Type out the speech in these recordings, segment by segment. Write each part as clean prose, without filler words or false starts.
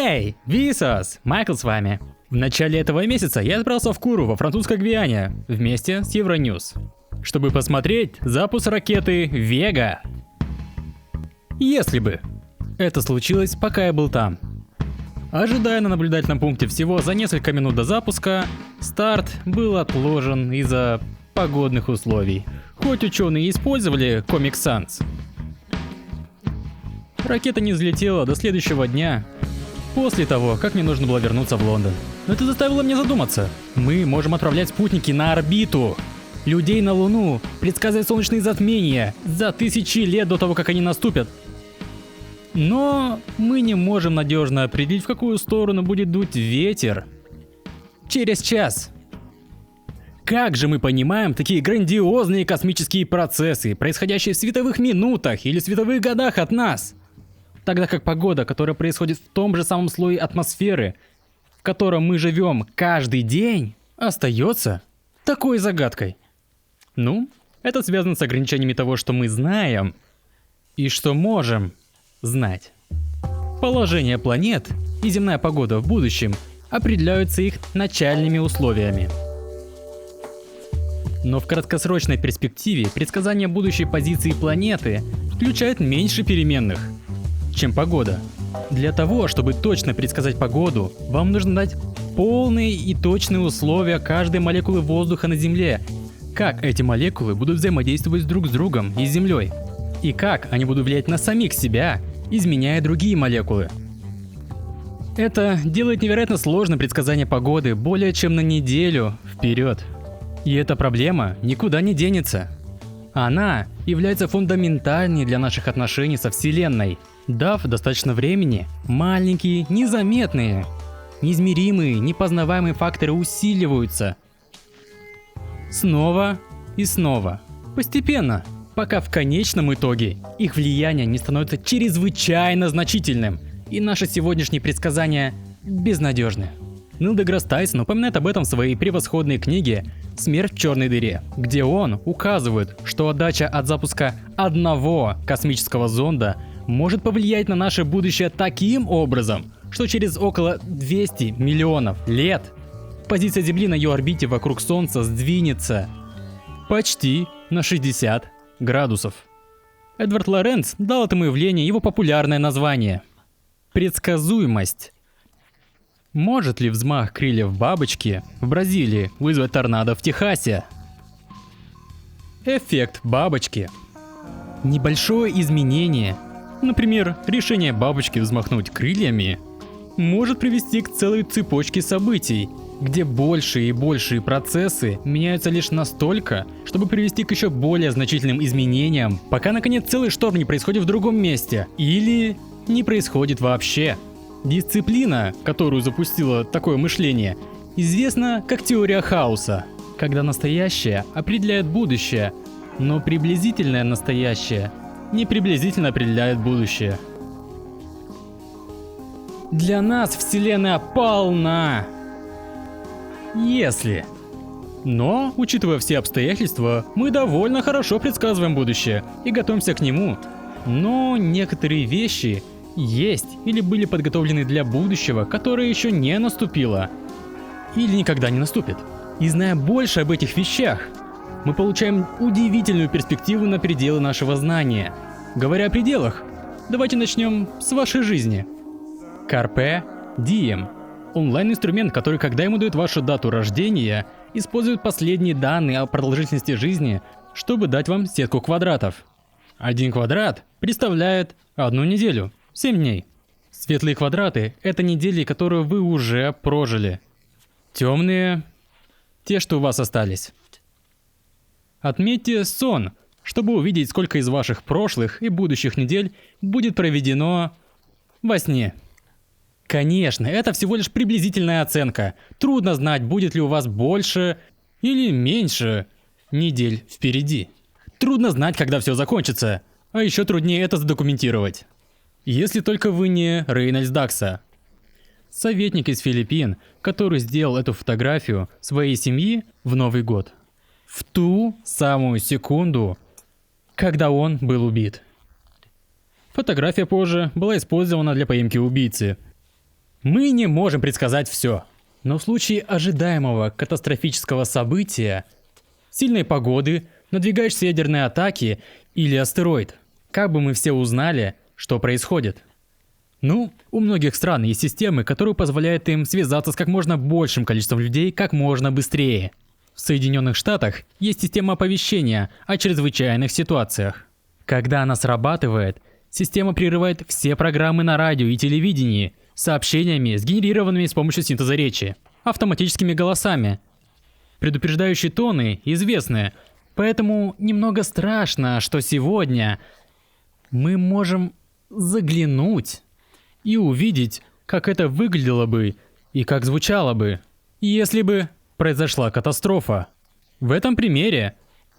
Эй, Висос! Майкл с вами. В начале этого месяца я отправился в Куру во французской Гвиане вместе с Евроньюз, чтобы посмотреть запуск ракеты Вега. Если бы это случилось, пока я был там. Ожидая на наблюдательном пункте всего за несколько минут до запуска, старт был отложен из-за погодных условий. Хоть ученые использовали Comic Sans. Ракета не взлетела до следующего дня, после того, как мне нужно было вернуться в Лондон. Но это заставило меня задуматься. Мы можем отправлять спутники на орбиту, людей на Луну, предсказывать солнечные затмения за тысячи лет до того, как они наступят. Но мы не можем надежно определить, в какую сторону будет дуть ветер через час. Как же мы понимаем такие грандиозные космические процессы, происходящие в световых минутах или световых годах от нас? Тогда как погода, которая происходит в том же самом слое атмосферы, в котором мы живем каждый день, остается такой загадкой. Ну, это связано с ограничениями того, что мы знаем и что можем знать. Положение планет и земная погода в будущем определяются их начальными условиями. Но в краткосрочной перспективе предсказание будущей позиции планеты включает меньше переменных, чем погода. Для того, чтобы точно предсказать погоду, вам нужно дать полные и точные условия каждой молекулы воздуха на Земле, как эти молекулы будут взаимодействовать друг с другом и с Землей, и как они будут влиять на самих себя, изменяя другие молекулы. Это делает невероятно сложным предсказание погоды более чем на неделю вперед. И эта проблема никуда не денется. Она является фундаментальной для наших отношений со Вселенной. Дав достаточно времени, маленькие, незаметные, неизмеримые, непознаваемые факторы усиливаются. Снова и снова. Постепенно, пока в конечном итоге их влияние не становится чрезвычайно значительным, и наши сегодняшние предсказания безнадежны. Нил деграсс Тайсон упоминает об этом в своей превосходной книге «Смерть в черной дыре», где он указывает, что отдача от запуска одного космического зонда может повлиять на наше будущее таким образом, что через около 200 миллионов лет позиция Земли на ее орбите вокруг Солнца сдвинется почти на 60 градусов. Эдвард Лоренц дал этому явлению его популярное название – предсказуемость. Может ли взмах крыльев бабочки в Бразилии вызвать торнадо в Техасе? Эффект бабочки. Небольшое изменение, например, решение бабочки взмахнуть крыльями, может привести к целой цепочке событий, где большие и большие процессы меняются лишь настолько, чтобы привести к еще более значительным изменениям, пока наконец целый шторм не происходит в другом месте или не происходит вообще. Дисциплина, которую запустила такое мышление, известна как теория хаоса, когда настоящее определяет будущее, но приблизительное настоящее не приблизительно определяет будущее. Для нас Вселенная полна. Если. Но, учитывая все обстоятельства, мы довольно хорошо предсказываем будущее и готовимся к нему. Но некоторые вещи есть или были подготовлены для будущего, которое еще не наступило. Или никогда не наступит. И зная больше об этих вещах, мы получаем удивительную перспективу на пределы нашего знания. Говоря о пределах, давайте начнем с вашей жизни. Carpe Diem. Онлайн-инструмент, который, когда ему дают вашу дату рождения, использует последние данные о продолжительности жизни, чтобы дать вам сетку квадратов. Один квадрат представляет одну неделю. 7 дней. Светлые квадраты – это недели, которые вы уже прожили. Темные – те, что у вас остались. Отметьте сон, чтобы увидеть, сколько из ваших прошлых и будущих недель будет проведено во сне. Конечно, это всего лишь приблизительная оценка. Трудно знать, будет ли у вас больше или меньше недель впереди. Трудно знать, когда все закончится, а еще труднее это задокументировать. Если только вы не Рейнольдс Дакса, советник из Филиппин, который сделал эту фотографию своей семьи в Новый год. В ту самую секунду, когда он был убит. Фотография позже была использована для поимки убийцы. Мы не можем предсказать все. Но в случае ожидаемого катастрофического события, сильной погоды, надвигающейся ядерной атаки или астероид, как бы мы все узнали, что происходит? Ну, у многих стран есть системы, которые позволяют им связаться с как можно большим количеством людей как можно быстрее. В Соединенных Штатах есть система оповещения о чрезвычайных ситуациях. Когда она срабатывает, система прерывает все программы на радио и телевидении сообщениями, сгенерированными с помощью синтеза речи, автоматическими голосами. Предупреждающие тоны известны, поэтому немного страшно, что сегодня мы можем заглянуть и увидеть, как это выглядело бы и как звучало бы, если бы произошла катастрофа. В этом примере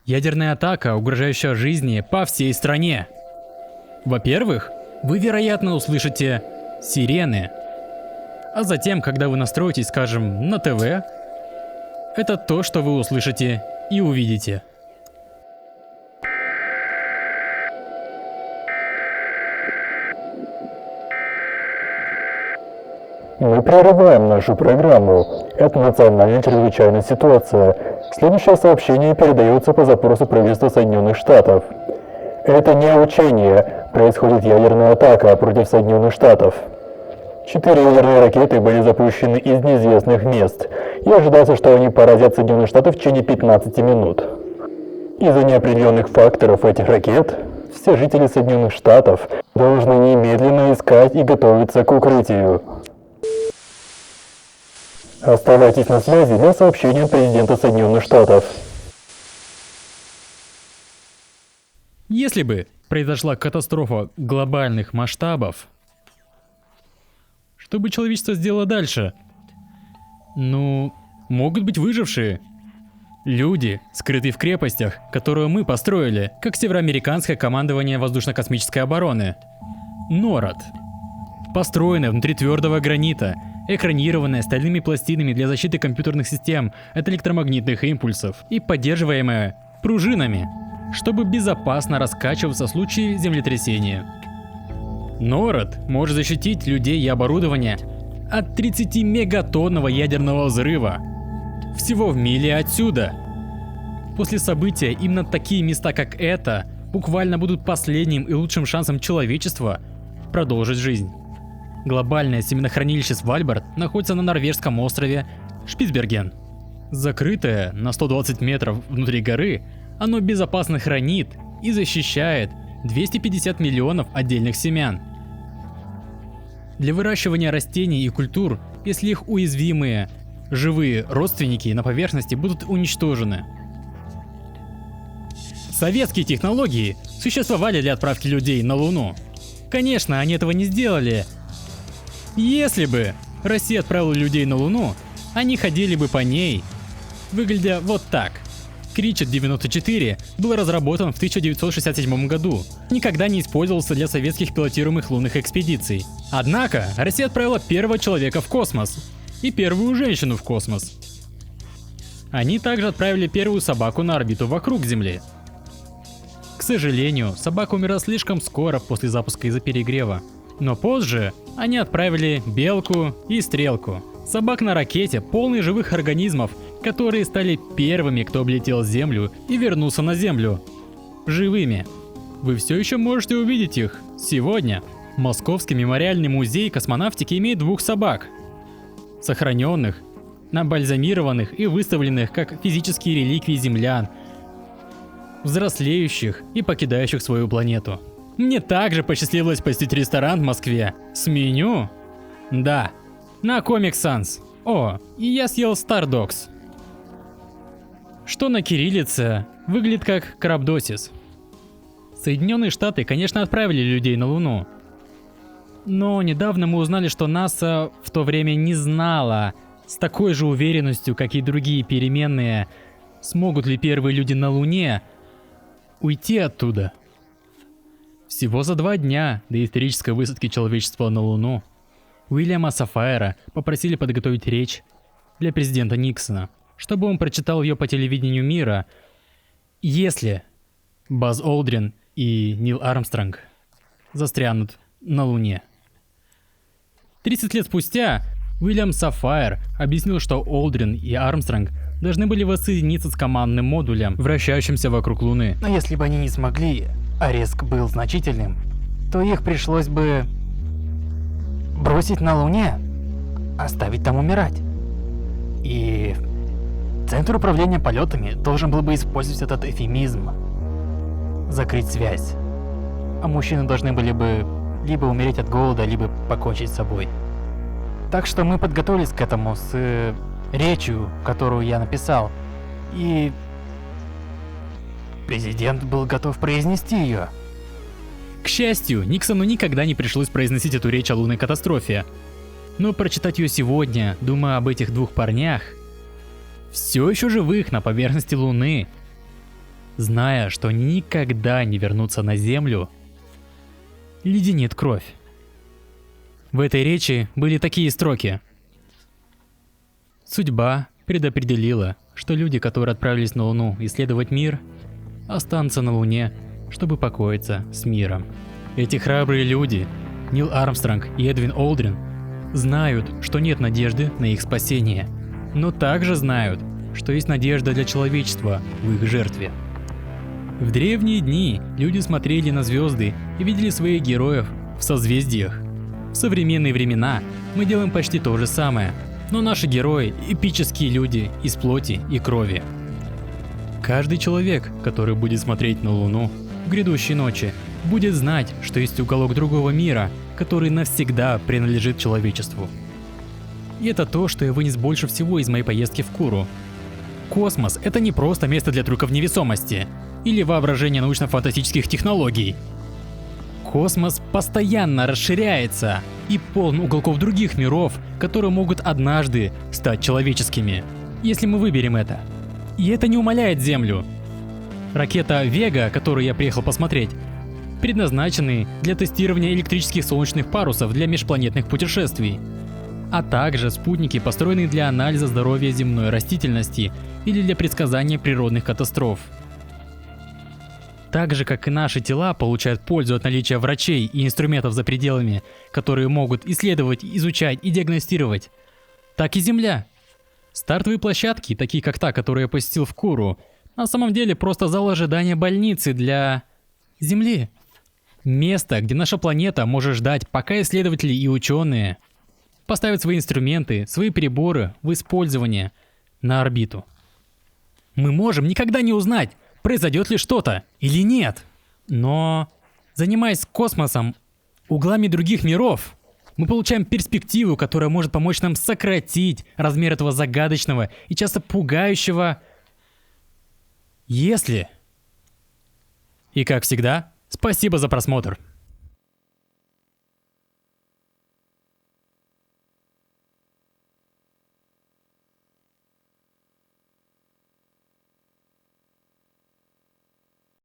ядерная атака, угрожающая жизни по всей стране. Во-первых, вы, вероятно, услышите сирены. А затем, когда вы настроитесь, скажем, на ТВ, это то, что вы услышите и увидите. Мы прерываем нашу программу. Это национальная чрезвычайная ситуация. Следующее сообщение передается по запросу правительства Соединенных Штатов. Это не учение. Происходит ядерная атака против Соединенных Штатов. 4 ядерные ракеты были запущены из неизвестных мест, и ожидается, что они поразят Соединенные Штаты в течение 15 минут. Из-за неопределенных факторов этих ракет, все жители Соединенных Штатов должны немедленно искать и готовиться к укрытию. Оставайтесь на связи для сообщения президента Соединенных Штатов. Если бы произошла катастрофа глобальных масштабов, что бы человечество сделало дальше? Ну, могут быть выжившие. Люди, скрытые в крепостях, которую мы построили, как североамериканское командование воздушно-космической обороны. НОРАД. Построенная внутри твердого гранита, экранированная стальными пластинами для защиты компьютерных систем от электромагнитных импульсов и поддерживаемая пружинами, чтобы безопасно раскачиваться в случае землетрясения. НОРАД может защитить людей и оборудование от 30-мегатонного ядерного взрыва всего в миле отсюда. После события именно такие места, как это, буквально будут последним и лучшим шансом человечества продолжить жизнь. Глобальное семенохранилище Свальбард находится на норвежском острове Шпицберген. Закрытое на 120 метров внутри горы, оно безопасно хранит и защищает 250 миллионов отдельных семян. Для выращивания растений и культур, если их уязвимые живые родственники на поверхности будут уничтожены. Советские технологии существовали для отправки людей на Луну. Конечно, они этого не сделали. Если бы Россия отправила людей на Луну, они ходили бы по ней, выглядя вот так. Кричет 94 был разработан в 1967 году. Никогда не использовался для советских пилотируемых лунных экспедиций. Однако, Россия отправила первого человека в космос и первую женщину в космос. Они также отправили первую собаку на орбиту вокруг Земли. К сожалению, собака умерла слишком скоро после запуска из-за перегрева. Но позже они отправили белку и стрелку. Собак на ракете, полные живых организмов, которые стали первыми, кто облетел Землю и вернулся на Землю. Живыми. Вы все еще можете увидеть их. Сегодня Московский мемориальный музей космонавтики имеет 2 собак. Сохраненных, набальзамированных и выставленных как физические реликвии землян, взрослеющих и покидающих свою планету. Мне также посчастливилось посетить ресторан в Москве с меню. Да, на Comic Sans. О, и я съел Stardogs. Что на кириллице выглядит как крабдосис. Соединенные Штаты, конечно, отправили людей на Луну. Но недавно мы узнали, что НАСА в то время не знала с такой же уверенностью, как и другие переменные, смогут ли первые люди на Луне уйти оттуда. Всего за 2 дня до исторической высадки человечества на Луну Уильяма Сафайра попросили подготовить речь для президента Никсона, чтобы он прочитал ее по телевидению мира, если Базз Олдрин и Нил Армстронг застрянут на Луне. 30 лет спустя Уильям Саффайр объяснил, что Олдрин и Армстронг должны были воссоединиться с командным модулем, вращающимся вокруг Луны. Но если бы они не смогли, а риск был значительным, то их пришлось бы бросить на Луне, оставить там умирать. И Центр управления полетами должен был бы использовать этот эвфемизм, закрыть связь. А мужчины должны были бы либо умереть от голода, либо покончить с собой. Так что мы подготовились к этому с речью, которую я написал. И президент был готов произнести ее. К счастью, Никсону никогда не пришлось произносить эту речь о лунной катастрофе. Но прочитать ее сегодня, думая об этих двух парнях, все еще живых на поверхности Луны, зная, что они никогда не вернутся на Землю, леденит кровь. В этой речи были такие строки. Судьба предопределила, что люди, которые отправились на Луну исследовать мир, останутся на Луне, чтобы покоиться с миром. Эти храбрые люди, Нил Армстронг и Эдвин Олдрин, знают, что нет надежды на их спасение, но также знают, что есть надежда для человечества в их жертве. В древние дни люди смотрели на звезды и видели своих героев в созвездиях. В современные времена мы делаем почти то же самое, но наши герои – эпические люди из плоти и крови. Каждый человек, который будет смотреть на Луну в грядущей ночи, будет знать, что есть уголок другого мира, который навсегда принадлежит человечеству. И это то, что я вынес больше всего из моей поездки в Куру. Космос – это не просто место для трюков невесомости или воображения научно-фантастических технологий. Космос постоянно расширяется и полон уголков других миров, которые могут однажды стать человеческими, если мы выберем это. И это не умаляет Землю. Ракета Вега, которую я приехал посмотреть, предназначены для тестирования электрических солнечных парусов для межпланетных путешествий, а также спутники, построенные для анализа здоровья земной растительности или для предсказания природных катастроф. Так же, как и наши тела получают пользу от наличия врачей и инструментов за пределами, которые могут исследовать, изучать и диагностировать, так и Земля. Стартовые площадки, такие как та, которую я посетил в Куру, на самом деле просто зал ожидания больницы для Земли. Место, где наша планета может ждать, пока исследователи и ученые поставят свои инструменты, свои приборы в использование на орбиту. Мы можем никогда не узнать, произойдет ли что-то или нет. Но, занимаясь космосом, углами других миров, мы получаем перспективу, которая может помочь нам сократить размер этого загадочного и часто пугающего «если». И как всегда, спасибо за просмотр.